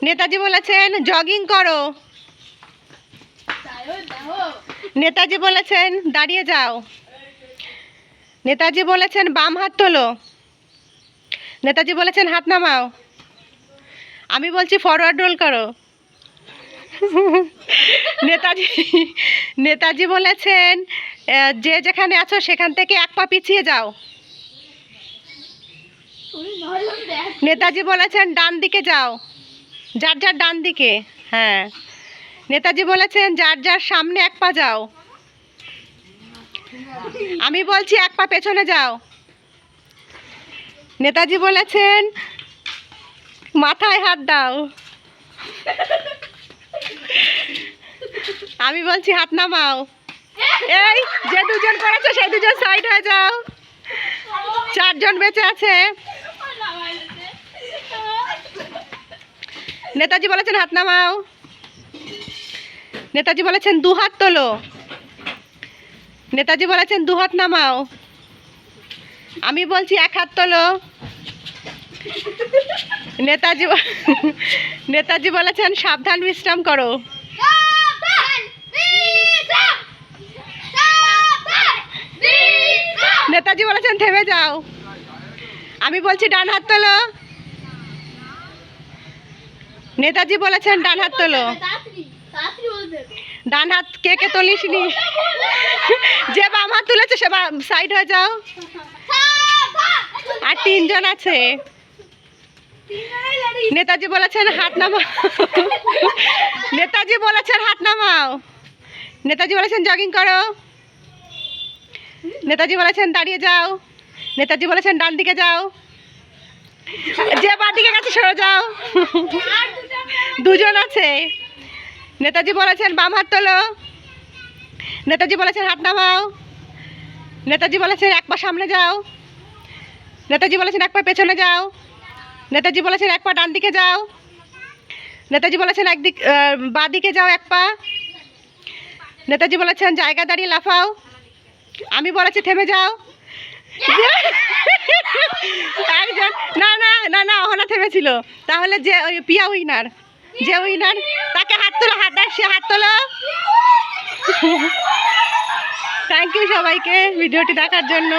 নেতাজি বলেছেন জগিং করো। নেতাজি বলেছেন দাঁড়িয়ে যাও। নেতাজি বলেছেন বাম হাত তোলো। নেতাজি বলেছেন হাত নামাও। আমি বলছি ফরওয়ার্ড রোল করো। নেতাজি নেতাজি বলেছেন যে যেখানে আছো সেখান থেকে এক পা পিছিয়ে যাও। নেতাজি বলেছেন ডান দিকে যাও, যার যার ডান দিকে। হ্যাঁ। নেতাজি বলেছেন যার যার সামনে এক পা যাও। আমি বলছি এক পা পেছনে যাও। নেতাজি বলেছেন মাথায় হাত দাও। আমি বলছি হাত নামাও। এই যে দুজন করেছে সেই দুজন সাইড হয়ে যাও। চারজন বেঁচে আছে। নেতাজি বলেছেন হাত নামাও। নেতাজি বলেছেন দু হাত তোলো। নেতাজি বলেছেন দু হাত নামাও। আমি বলছি এক হাত তোলো। নেতাজি নেতাজি বলেছেন সাবধান বিশ্রাম করো। নেতাজি বলেছেন থেমে যাও। আমি বলছি ডান হাত তোলো। নেতাজি বলেছেন ডান হাত তোলো। ডান হাত কে কে তুলিসনি? যে বাম হাত তুলেছে সে সাইড হয়ে যাও। আর তিনজন আছে। নেতাজি বলেছেন হাত নামাও। নেতাজি বলেছেন হাত নামাও। নেতাজি বলেছেন জগিং করো। নেতাজি বলেছেন দাঁড়িয়ে যাও। নেতাজি বলেছেন ডান দিকে যাও। যে বাঁ দিকে গেছে সরে যাও। দুজন আছে। নেতাজি বলেছেন বাম হাত তোলো। নেতাজি বলেছেন হাত নামাও। নেতাজি বলেছেন এক পা সামনে যাও। নেতাজি বলেছেন এক পা পেছনে যাও। নেতাজি বলেছেন এক পা ডান দিকে যাও। নেতাজি বলেছেন একদিক বাঁ দিকে যাও এক পা। নেতাজি বলেছেন জায়গা দাঁড়িয়ে লাফাও। আমি বলেছি থেমে যাও। একজন না না না না ওখানে থেমেছিল। তাহলে যে ওই পিয়া উইনার, যে উইনার তাকে হাত তোলো, হাত দেয় সে হাত তোলো। থ্যাংক ইউ সবাইকে ভিডিওটি দেখার জন্য।